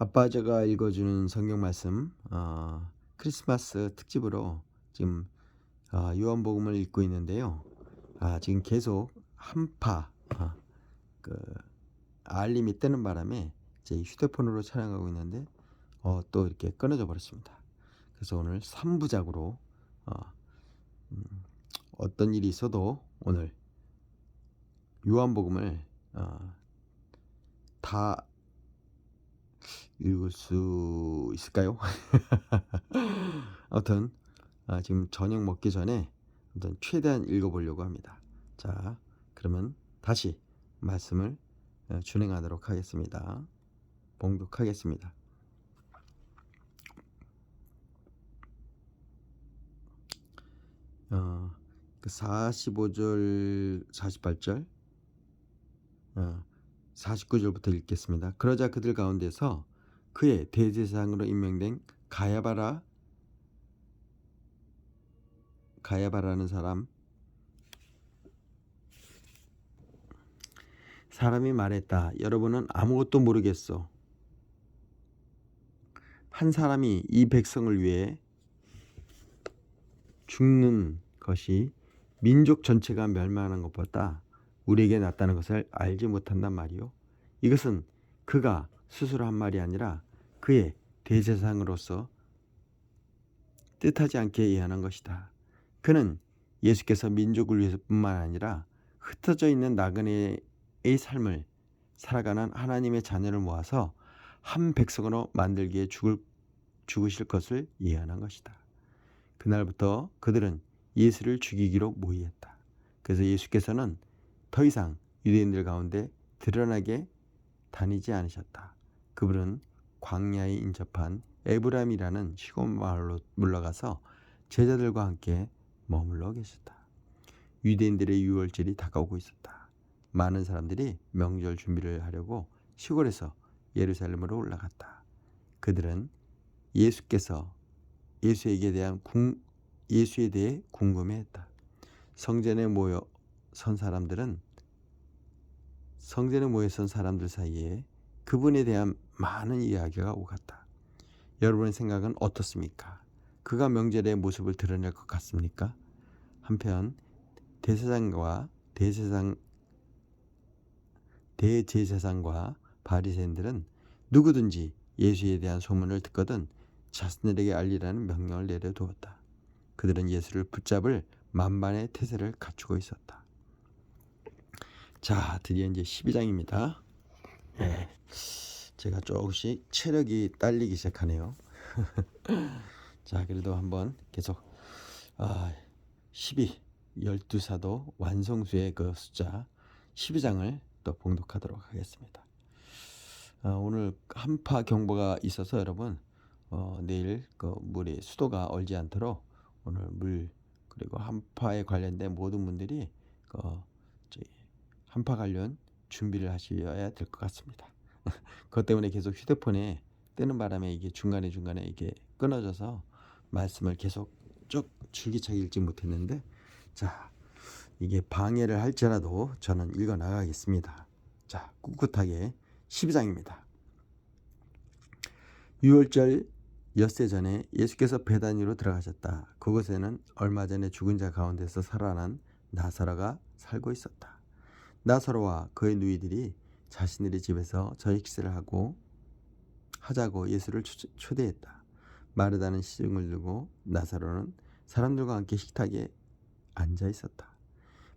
아빠제가 읽어주는 성경 말씀, 크리스마스 특집으로 지금 요한복음을 읽고 있는데요. 지금 계속 한파 그 알림이 뜨는 바람에 제 휴대폰으로 촬영하고 있는데 또 이렇게 끊어져 버렸습니다. 그래서 오늘 3부작으로 어떤 일이 있어도 오늘 요한복음을 다 읽을 수 있을까요? 아무튼 지금 저녁 먹기 전에 아무튼 최대한 읽어보려고 합니다. 자, 그러면 다시 말씀을 준행하도록 하겠습니다. 봉독하겠습니다. 그 45절, 48절, 49절부터 읽겠습니다. 그러자 그들 가운데서 그의 대제사장으로 임명된 가야바라는 사람이 말했다. 여러분은 아무것도 모르겠소. 한 사람이 이 백성을 위해 죽는 것이 민족 전체가 멸망하는 것보다 우리에게 낫다는 것을 알지 못한단 말이요. 이것은 그가 스스로 한 말이 아니라 그의 대제사장으로서 뜻하지 않게 예언한 것이다. 그는 예수께서 민족을 위해서뿐만 아니라 흩어져 있는 나그네의 삶을 살아가는 하나님의 자녀를 모아서 한 백성으로 만들기에 죽으실 것을 예언한 것이다. 그날부터 그들은 예수를 죽이기로 모의했다. 그래서 예수께서는 더 이상 유대인들 가운데 드러나게 다니지 않으셨다. 그분은 광야에 인접한 에브라임이라는 시골 마을로 물러가서 제자들과 함께 머물러 계셨다. 유대인들의 유월절이 다가오고 있었다. 많은 사람들이 명절 준비를 하려고 시골에서 예루살렘으로 올라갔다. 그들은 예수에 대해 궁금해했다. 성전에 모여 선 사람들 사이에 그분에 대한 많은 이야기가 오갔다. 여러분의 생각은 어떻습니까? 그가 명절의 모습을 드러낼 것 같습니까? 한편 대제사장과 바리새인들은 누구든지 예수에 대한 소문을 듣거든 자신들에게 알리라는 명령을 내려두었다. 그들은 예수를 붙잡을 만반의 태세를 갖추고 있었다. 자, 드디어 이제 12장입니다. 네, 제가 조금씩 체력이 딸리기 시작하네요. 자, 그래도 한번 계속 12사도 완성수의 그 숫자 12장을 또 봉독하도록 하겠습니다. 오늘 한파 경보가 있어서 여러분 내일 그 물이 수도가 얼지 않도록 오늘 물 그리고 한파에 관련된 모든 분들이 한파 관련 준비를 하셔야 될 것 같습니다. 그것 때문에 계속 휴대폰에 뜨는 바람에 이게 중간에 이게 끊어져서 말씀을 계속 쭉 줄기차게 읽지 못했는데, 자, 이게 방해를 할지라도 저는 읽어 나가겠습니다. 자, 꿋꿋하게 12장입니다. 유월절 엿새 전에 예수께서 베다니로 들어가셨다. 그곳에는 얼마 전에 죽은 자 가운데서 살아난 나사로가 살고 있었다. 나사로와 그의 누이들이 자신들의 집에서 저녁 식사를 하자고 예수를 초대했다. 마르다는 시중을 들고 나사로는 사람들과 함께 식탁에 앉아 있었다.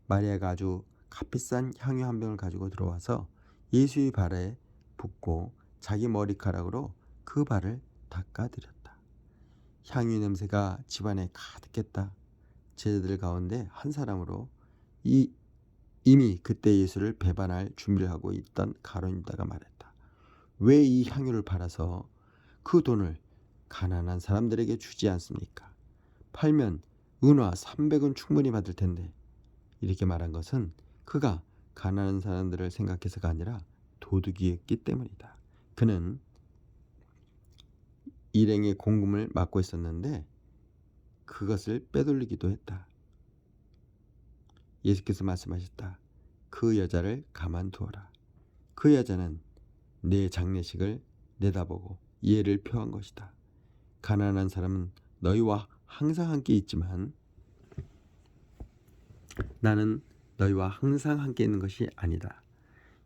마리아가 아주 값비싼 향유 한 병을 가지고 들어와서 예수의 발에 붓고 자기 머리카락으로 그 발을 닦아드렸다. 향유 냄새가 집안에 가득했다. 제자들 가운데 한 사람으로 이미 그때 예수를 배반할 준비를 하고 있던 가룟 유다가 말했다. 왜 이 향유를 팔아서 그 돈을 가난한 사람들에게 주지 않습니까? 팔면 은화 300은 충분히 받을 텐데. 이렇게 말한 것은 그가 가난한 사람들을 생각해서가 아니라 도둑이었기 때문이다. 그는 일행의 공금을 맡고 있었는데 그것을 빼돌리기도 했다. 예수께서 말씀하셨다. 그 여자를 가만두어라. 그 여자는 내 장례식을 내다보고 이해를 표한 것이다. 가난한 사람은 너희와 항상 함께 있지만 나는 너희와 항상 함께 있는 것이 아니다.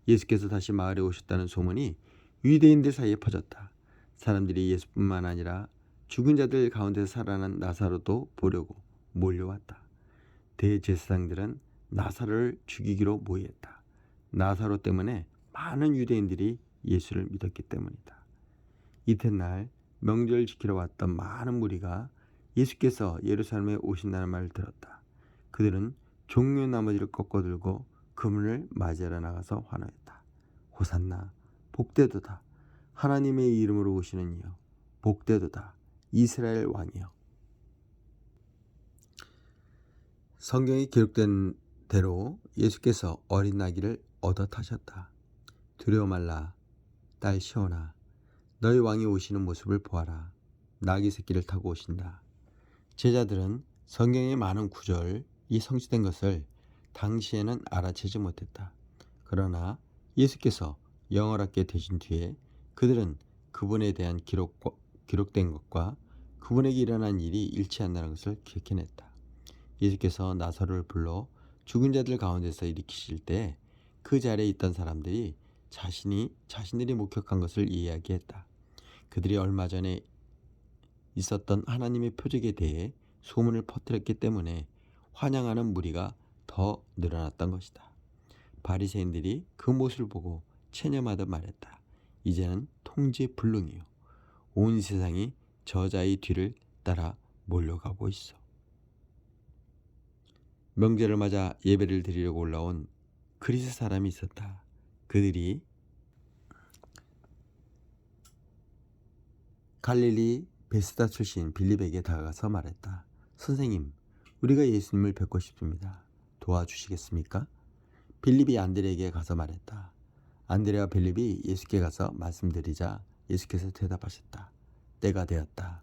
예수께서 다시 마을에 오셨다는 소문이 유대인들 사이에 퍼졌다. 사람들이 예수뿐만 아니라 죽은 자들 가운데서 살아난 나사로도 보려고 몰려왔다. 대제사장들은 나사로를 죽이기로 모의했다. 나사로 때문에 많은 유대인들이 예수를 믿었기 때문이다. 이튿날 명절을 지키러 왔던 많은 무리가 예수께서 예루살렘에 오신다는 말을 들었다. 그들은 종려 나머지를 꺾어들고 그분을 맞이하러 나가서 환호했다. 호산나, 복되도다. 하나님의 이름으로 오시는 이여, 복되도다. 이스라엘 왕이여. 성경에 기록된 대로 예수께서 어린 나귀를 얻어 타셨다. 두려워 말라, 딸 시온아. 너희 왕이 오시는 모습을 보아라. 나귀 새끼를 타고 오신다. 제자들은 성경의 많은 구절이 성취된 것을 당시에는 알아채지 못했다. 그러나 예수께서 영원하게 되신 뒤에 그들은 그분에 대한 기록된 것과 그분에게 일어난 일이 일치한다는 것을 기억해냈다. 예수께서 나사로를 불러 죽은 자들 가운데서 일으키실 때 그 자리에 있던 사람들이 자신들이 목격한 것을 이야기했다. 그들이 얼마 전에 있었던 하나님의 표적에 대해 소문을 퍼뜨렸기 때문에 환영하는 무리가 더 늘어났던 것이다. 바리새인들이 그 모습을 보고 체념하듯 말했다. 이제는 통제불능이요, 온 세상이 저자의 뒤를 따라 몰려가고 있어. 명절을 맞아 예배를 드리려고 올라온 그리스 사람이 있었다. 그들이 갈릴리 베스다 출신 빌립에게 다가가서 말했다. 선생님, 우리가 예수님을 뵙고 싶습니다. 도와주시겠습니까? 빌립이 안드레에게 가서 말했다. 안드레와 빌립이 예수께 가서 말씀드리자 예수께서 대답하셨다. 때가 되었다.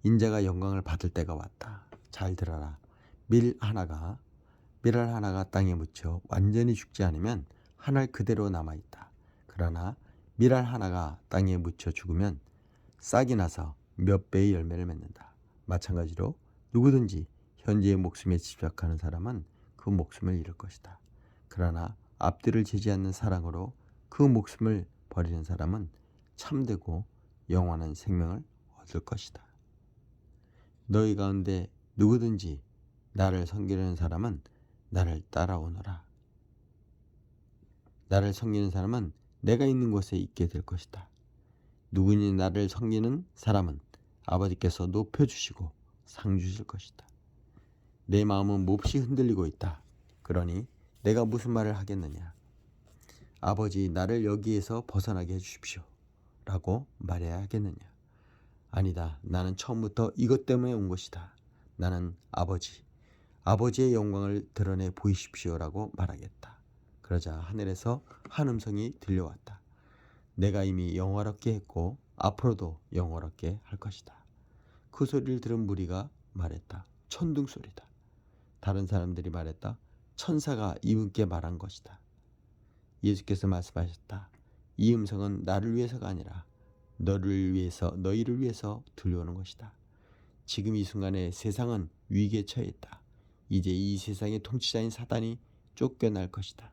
인자가 영광을 받을 때가 왔다. 잘 들어라. 밀 알 하나가 땅에 묻혀 완전히 죽지 않으면 한 알 그대로 남아있다. 그러나 밀알 하나가 땅에 묻혀 죽으면 싹이 나서 몇 배의 열매를 맺는다. 마찬가지로 누구든지 현재의 목숨에 집착하는 사람은 그 목숨을 잃을 것이다. 그러나 앞뒤를 재지 않는 사랑으로 그 목숨을 버리는 사람은 참되고 영원한 생명을 얻을 것이다. 너희 가운데 누구든지 나를 섬기려는 사람은 나를 따라오너라. 나를 섬기는 사람은 내가 있는 곳에 있게 될 것이다. 누구니 나를 섬기는 사람은 아버지께서 높여주시고 상 주실 것이다. 내 마음은 몹시 흔들리고 있다. 그러니 내가 무슨 말을 하겠느냐. 아버지, 나를 여기에서 벗어나게 해주십시오 라고 말해야 하겠느냐. 아니다. 나는 처음부터 이것 때문에 온 것이다. 나는 아버지의 영광을 드러내 보이십시오 라고 말하겠다. 그러자 하늘에서 한 음성이 들려왔다. 내가 이미 영화롭게 했고 앞으로도 영화롭게 할 것이다. 그 소리를 들은 무리가 말했다. 천둥 소리다. 다른 사람들이 말했다. 천사가 이분께 말한 것이다. 예수께서 말씀하셨다. 이 음성은 나를 위해서가 아니라 너희를 위해서 들려오는 것이다. 지금 이 순간에 세상은 위기에 처해 있다. 이제 이 세상의 통치자인 사단이 쫓겨날 것이다.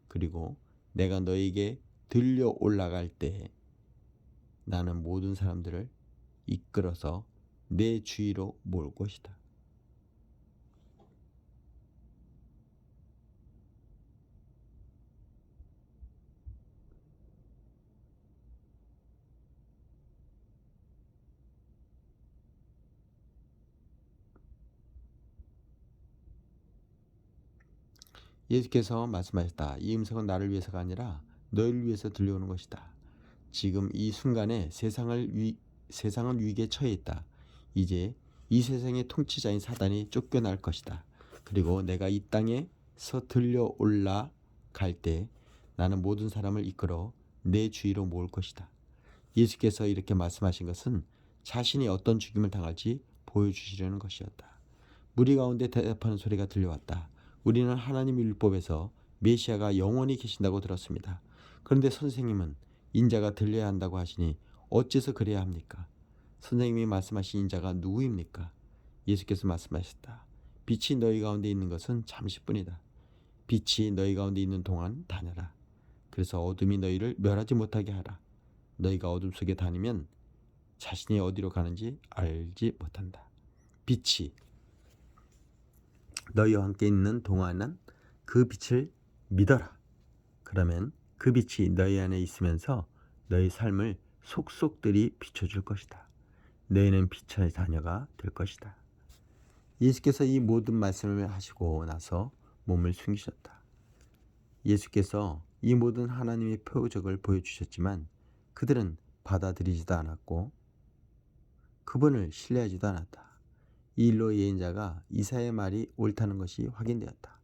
그리고 내가 너에게 들려 올라갈 때 나는 모든 사람들을 이끌어서 내 주위로 모을 것이다. 예수께서 말씀하셨다. 이 음성은 나를 위해서가 아니라 너희를 위해서 들려오는 것이다. 지금 이 순간에 세상은 위기에 처해 있다. 이제 이 세상의 통치자인 사단이 쫓겨날 것이다. 그리고 내가 이 땅에서 들려 올라갈 때 나는 모든 사람을 이끌어 내 주위로 모을 것이다. 예수께서 이렇게 말씀하신 것은 자신이 어떤 죽임을 당할지 보여주시려는 것이었다. 무리 가운데 대답하는 소리가 들려왔다. 우리는 하나님의 율법에서 메시아가 영원히 계신다고 들었습니다. 그런데 선생님은 인자가 들려야 한다고 하시니 어째서 그래야 합니까? 선생님이 말씀하신 인자가 누구입니까? 예수께서 말씀하셨다. 빛이 너희 가운데 있는 것은 잠시뿐이다. 빛이 너희 가운데 있는 동안 다녀라. 그래서 어둠이 너희를 멸하지 못하게 하라. 너희가 어둠 속에 다니면 자신이 어디로 가는지 알지 못한다. 빛이 너희와 함께 있는 동안은 그 빛을 믿어라. 그러면 그 빛이 너희 안에 있으면서 너희 삶을 속속들이 비춰줄 것이다. 너희는 빛의 자녀가 될 것이다. 예수께서 이 모든 말씀을 하시고 나서 몸을 숨기셨다. 예수께서 이 모든 하나님의 표적을 보여주셨지만 그들은 받아들이지도 않았고 그분을 신뢰하지도 않았다. 이 일로 예언자가 이사야의 말이 옳다는 것이 확인되었다.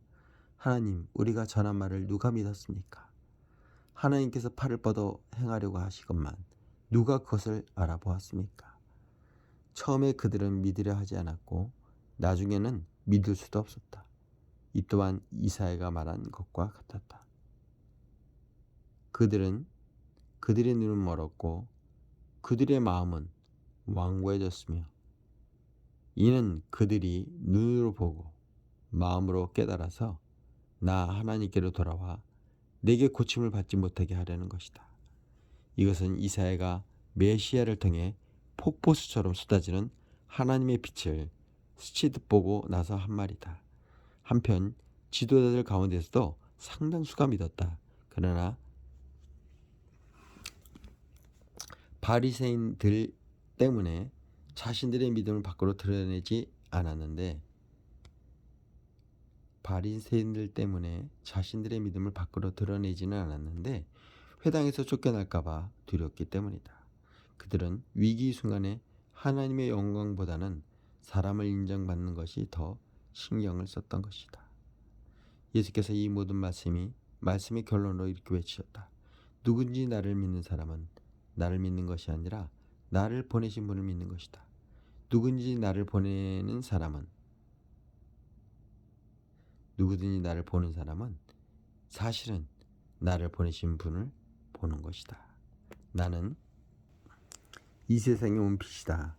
하나님, 우리가 전한 말을 누가 믿었습니까? 하나님께서 팔을 뻗어 행하려고 하시건만 누가 그것을 알아보았습니까? 처음에 그들은 믿으려 하지 않았고 나중에는 믿을 수도 없었다. 이 또한 이사야가 말한 것과 같았다. 그들의 눈은 멀었고 그들의 마음은 완고해졌으며 이는 그들이 눈으로 보고 마음으로 깨달아서 나 하나님께로 돌아와 내게 고침을 받지 못하게 하려는 것이다. 이것은 이사야가 메시아를 통해 폭포수처럼 쏟아지는 하나님의 빛을 스치듯 보고 나서 한 말이다. 한편 지도자들 가운데서도 상당수가 믿었다. 그러나 바리새인들 때문에 자신들의 믿음을 밖으로 드러내지 않았는데 회당에서 쫓겨날까봐 두렵기 때문이다. 그들은 위기 순간에 하나님의 영광보다는 사람을 인정받는 것이 더 신경을 썼던 것이다. 예수께서 이 모든 말씀의 결론으로 이렇게 외치셨다. 누군지 나를 믿는 사람은 나를 믿는 것이 아니라 나를 보내신 분을 믿는 것이다. 누구든지 나를 보는 사람은 사실은 나를 보내신 분을 보는 것이다. 나는 이 세상에 온 빛이다.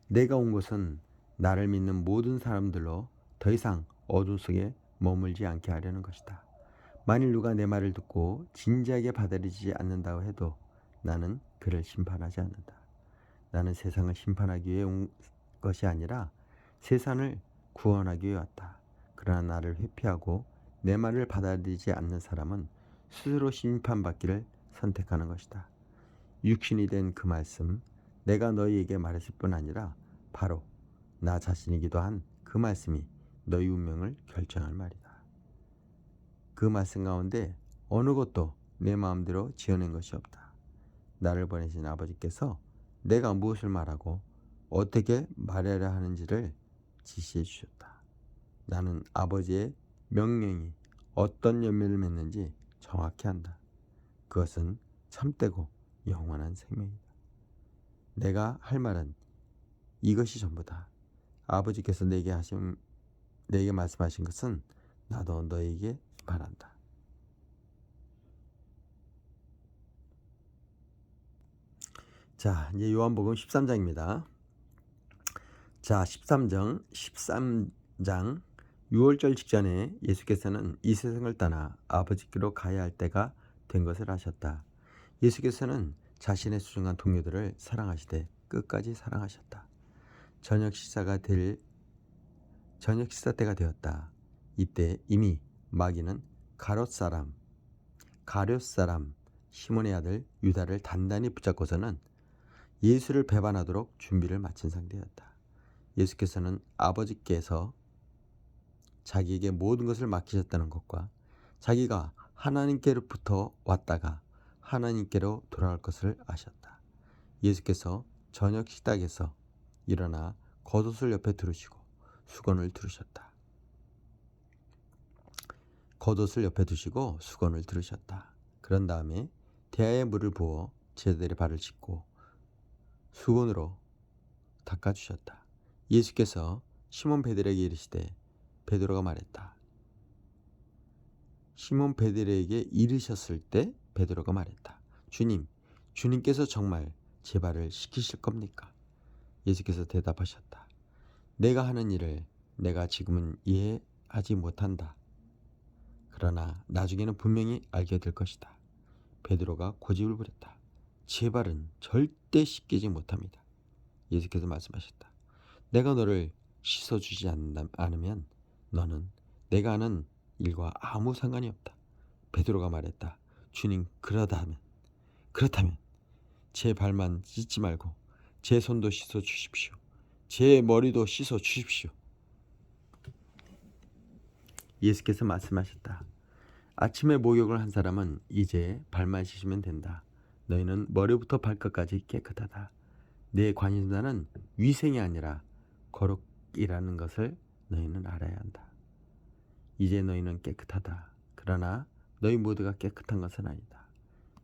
내가 온 것은 나를 믿는 모든 사람들로 더 이상 어둠 속에 머물지 않게 하려는 것이다. 만일 누가 내 말을 듣고 진지하게 받아들이지 않는다고 해도 나는 그를 심판하지 않는다. 나는 세상을 심판하기 위해 온 것이 아니라 세상을 구원하기 위해 왔다. 그러나 나를 회피하고 내 말을 받아들이지 않는 사람은 스스로 심판받기를 선택하는 것이다. 육신이 된 그 말씀, 내가 너희에게 말했을 뿐 아니라 바로 나 자신이기도 한 그 말씀이 너희 운명을 결정할 말이다. 그 말씀 가운데 어느 것도 내 마음대로 지어낸 것이 없다. 나를 보내신 아버지께서 내가 무엇을 말하고 어떻게 말하려 하는지를 지시해 주셨다. 나는 아버지의 명령이 어떤 열매를 맺는지 정확히 안다. 그것은 참되고 영원한 생명이다. 내가 할 말은 이것이 전부다. 아버지께서 내게 말씀하신 것은 나도 너에게 말한다. 자, 이제 요한복음 13장입니다. 자, 13장 6월절 직전에 예수께서는 이 세상을 떠나 아버지께로 가야 할 때가 된 것을 아셨다. 예수께서는 자신의 소중한 동료들을 사랑하시되 끝까지 사랑하셨다. 저녁 식사 때가 되었다. 이때 이미 마귀는 가룟 사람 시몬의 아들 유다를 단단히 붙잡고서는 예수를 배반하도록 준비를 마친 상태였다. 예수께서는 아버지께서 자기에게 모든 것을 맡기셨다는 것과 자기가 하나님께로부터 왔다가 하나님께로 돌아갈 것을 아셨다. 예수께서 저녁 식탁에서 일어나 겉옷을 옆에 두르시고 수건을 두르셨다. 그런 다음에 대야에 물을 부어 제자들의 발을 씻고 수건으로 닦아주셨다. 예수께서 시몬 베드로에게 이르시되 베드로가 말했다. 시몬 베드로에게 이르셨을 때 베드로가 말했다. 주님께서 정말 제 발을 씻기실 겁니까? 예수께서 대답하셨다. 내가 하는 일을 내가 지금은 이해하지 못한다. 그러나 나중에는 분명히 알게 될 것이다. 베드로가 고집을 부렸다. 제 발은 절대 씻기지 못합니다. 예수께서 말씀하셨다. 내가 너를 씻어주지 않으면 너는 내가 하는 일과 아무 상관이 없다. 베드로가 말했다. 주님, 그렇다면 제 발만 씻지 말고 제 손도 씻어 주십시오. 제 머리도 씻어 주십시오. 예수께서 말씀하셨다. 아침에 목욕을 한 사람은 이제 발만 씻으면 된다. 너희는 머리부터 발끝까지 깨끗하다. 내 관심사는 위생이 아니라 거룩이라는 것을 너희는 알아야 한다. 이제 너희는 깨끗하다. 그러나 너희 모두가 깨끗한 것은 아니다.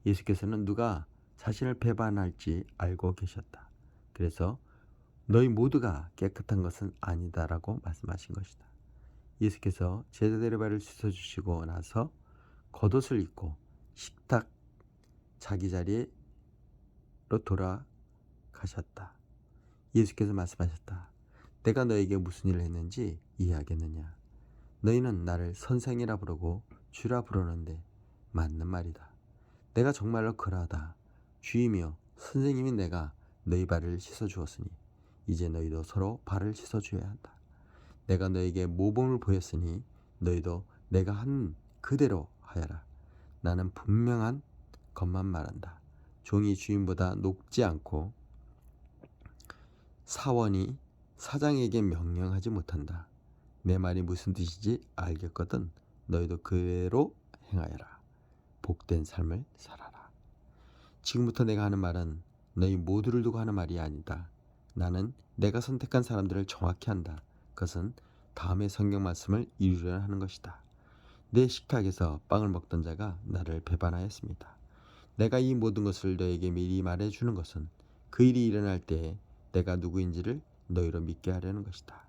예수께서는 누가 자신을 배반할지 알고 계셨다. 그래서 너희 모두가 깨끗한 것은 아니다라고 말씀하신 것이다. 예수께서 제자들의 발을 씻어주시고 나서 겉옷을 입고 식탁 자기 자리로 돌아가셨다. 예수께서 말씀하셨다. 내가 너에게 무슨 일을 했는지 이해하겠느냐? 너희는 나를 선생이라 부르고 주라 부르는데 맞는 말이다. 내가 정말로 그러하다. 주이며 선생님인 내가 너희 발을 씻어주었으니 이제 너희도 서로 발을 씻어줘야 한다. 내가 너에게 모범을 보였으니 너희도 내가 한 그대로 하여라. 나는 분명한 것만 말한다. 종이 주인보다 높지 않고 사원이 사장에게 명령하지 못한다. 내 말이 무슨 뜻인지 알겠거든. 너희도 그대로 행하여라. 복된 삶을 살아라. 지금부터 내가 하는 말은 너희 모두를 두고 하는 말이 아니다. 나는 내가 선택한 사람들을 정확히 한다. 그것은 다음의 성경 말씀을 이루려 하는 것이다. 내 식탁에서 빵을 먹던 자가 나를 배반하였습니다. 내가 이 모든 것을 너에게 미리 말해주는 것은 그 일이 일어날 때에 내가 누구인지를 너희로 믿게 하려는 것이다.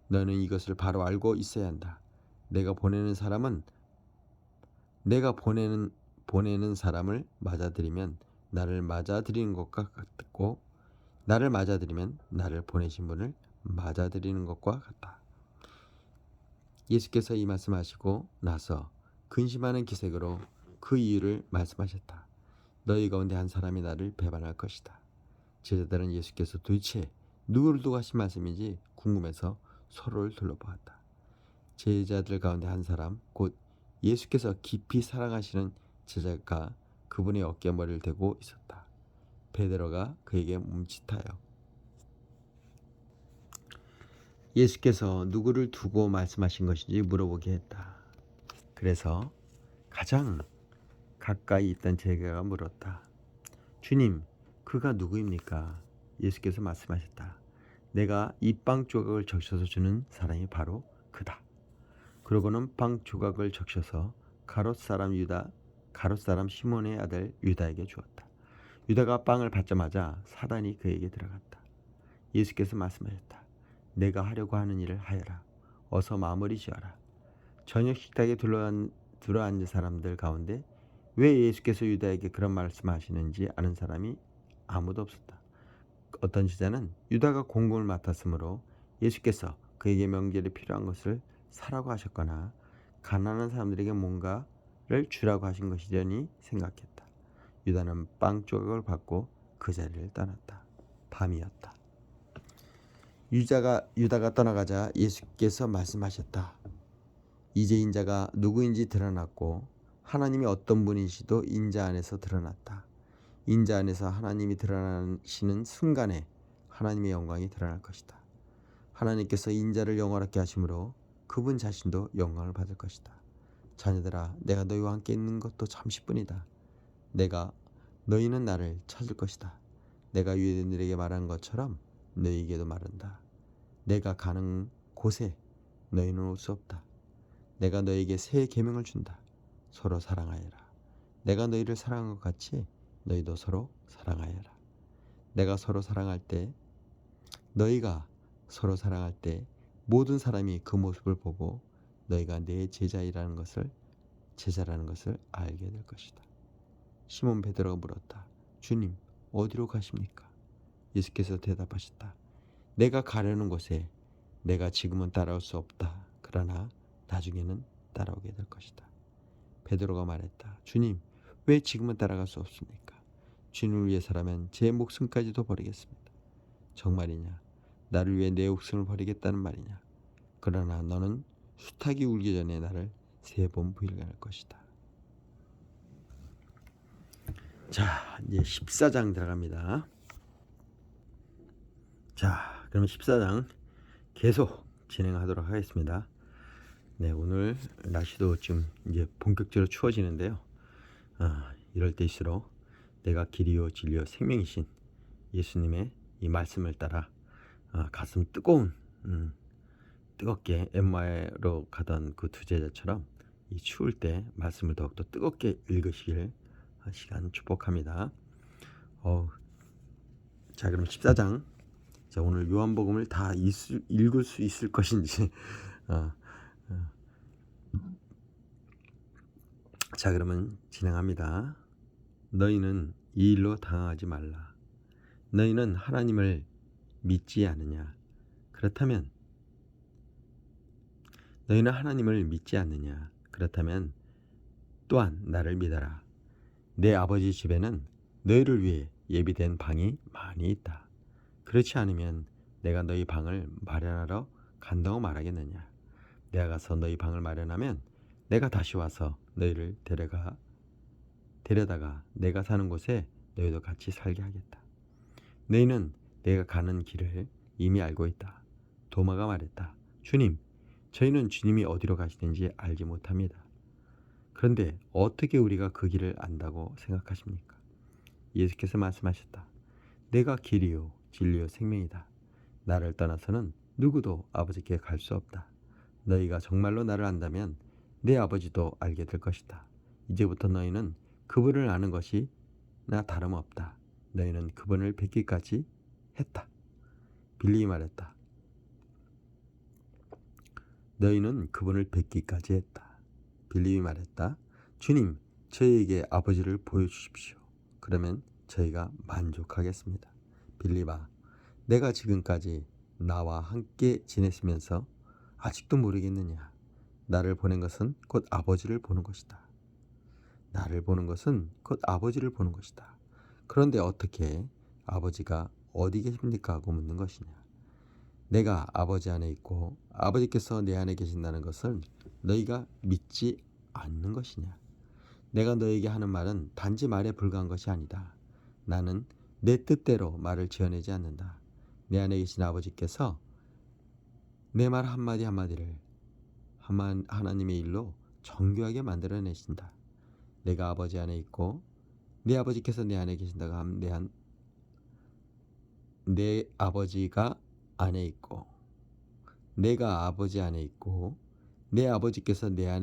너는 이것을 바로 알고 있어야 한다. 내가 보내는 사람을 맞아들이면 나를 맞아들이는 것과 같고 나를 맞아들이면 나를 보내신 분을 맞아들이는 것과 같다. 예수께서 이 말씀하시고 나서 근심하는 기색으로 그 이유를 말씀하셨다. 너희 가운데 한 사람이 나를 배반할 것이다. 제자들은 예수께서 도대체 누구를 두고 하신 말씀인지 궁금해서 서로를 둘러보았다. 제자들 가운데 한 사람, 곧 예수께서 깊이 사랑하시는 제자가 그분의 어깨에 머리를 대고 있었다. 베드로가 그에게 멈칫하여 예수께서 누구를 두고 말씀하신 것인지 물어보게 했다. 그래서 가장 가까이 있던 제자가 물었다. 주님, 그가 누구입니까? 예수께서 말씀하셨다. 내가 이 빵 조각을 적셔서 주는 사람이 바로 그다. 그러고는 빵 조각을 적셔서 가롯 사람 시몬의 아들 유다에게 주었다. 유다가 빵을 받자마자 사단이 그에게 들어갔다. 예수께서 말씀하셨다. 내가 하려고 하는 일을 하여라. 어서 마무리 지어라. 저녁 식탁에 들어앉은 사람들 가운데 왜 예수께서 유다에게 그런 말씀하시는지 아는 사람이 아무도 없었다. 어떤 제자는 유다가 공금을 맡았으므로 예수께서 그에게 명절에 필요한 것을 사라고 하셨거나 가난한 사람들에게 뭔가를 주라고 하신 것이려니 생각했다. 유다는 빵 조각을 받고 그 자리를 떠났다. 밤이었다. 유다가 떠나가자 예수께서 말씀하셨다. 이제 인자가 누구인지 드러났고 하나님이 어떤 분이시도 인자 안에서 드러났다. 인자 안에서 하나님이 드러나시는 순간에 하나님의 영광이 드러날 것이다. 하나님께서 인자를 영원하게 하심으로 그분 자신도 영광을 받을 것이다. 자녀들아, 내가 너희와 함께 있는 것도 잠시뿐이다. 너희는 나를 찾을 것이다. 내가 유대인들에게 말한 것처럼 너희에게도 말한다. 내가 가는 곳에 너희는 올 수 없다. 내가 너희에게 새 계명을 준다. 서로 사랑하여라. 내가 너희를 사랑한 것 같이 너희도 서로 사랑하여라. 내가 서로 사랑할 때, 너희가 서로 사랑할 때 모든 사람이 그 모습을 보고 너희가 내 제자라는 것을 알게 될 것이다. 시몬 베드로가 물었다. 주님, 어디로 가십니까? 예수께서 대답하셨다. 내가 가려는 곳에 내가 지금은 따라올 수 없다. 그러나 나중에는 따라오게 될 것이다. 베드로가 말했다. 주님, 왜 지금은 따라갈 수 없습니까? 주님을 위해서라면 제 목숨까지도 버리겠습니다. 정말이냐? 나를 위해 내 목숨을 버리겠다는 말이냐? 그러나 너는 수탉이 울기 전에 나를 3번 부인할 것이다. 자, 이제 14장 들어갑니다. 자, 그럼 14장 계속 진행하도록 하겠습니다. 네, 오늘 날씨도 좀 이제 본격적으로 추워지는데요. 이럴 때일수록 내가 길이요 진리요 생명이신 예수님의 이 말씀을 따라 가슴 뜨겁게 엠마에로 가던 그 두 제자처럼 이 추울 때 말씀을 더욱더 뜨겁게 읽으시길 시간 축복합니다. 자, 그럼 14장. 자, 오늘 요한복음을 다 읽을 수 있을 것인지. 자, 그러면 진행합니다. 너희는 이 일로 당하지 말라. 너희는 하나님을 믿지 않느냐? 그렇다면 너희는 하나님을 믿지 않느냐? 그렇다면 또한 나를 믿어라. 내 아버지 집에는 너희를 위해 예비된 방이 많이 있다. 그렇지 않으면 내가 너희 방을 마련하러 간다고 말하겠느냐? 내가 가서 너희 방을 마련하면 내가 다시 와서 너희를 데려다가 내가 사는 곳에 너희도 같이 살게 하겠다. 너희는 내가 가는 길을 이미 알고 있다. 도마가 말했다. 주님, 저희는 주님이 어디로 가시는지 알지 못합니다. 그런데 어떻게 우리가 그 길을 안다고 생각하십니까? 예수께서 말씀하셨다. 내가 길이요 진리요 생명이다. 나를 떠나서는 누구도 아버지께 갈 수 없다. 너희가 정말로 나를 안다면 내 아버지도 알게 될 것이다. 이제부터 너희는 그분을 아는 것이 나 다름없다. 너희는 그분을 뵙기까지 했다. 빌립이 말했다. 너희는 그분을 뵙기까지 했다. 빌립이 말했다. 주님, 저희에게 아버지를 보여주십시오. 그러면 저희가 만족하겠습니다. 빌립아, 내가 지금까지 나와 함께 지냈으면서 아직도 모르겠느냐? 나를 보낸 것은 곧 아버지를 보는 것이다. 나를 보는 것은 곧 아버지를 보는 것이다. 그런데 어떻게 아버지가 어디 계십니까? 하고 묻는 것이냐? 내가 아버지 안에 있고 아버지께서 내 안에 계신다는 것을 너희가 믿지 않는 것이냐? 내가 너에게 하는 말은 단지 말에 불과한 것이 아니다. 나는 내 뜻대로 말을 지어내지 않는다. 내 안에 계신 아버지께서 내 말 한마디 한마디를 하나님의 일로 정교하게 만들어내신다. 내가 아버지 안에 있고 내 아버지께서 내 안에 계신다고 하면 내 아버지가 안에 있고 내가 아버지 안에 있고 내 아버지께서 내 안에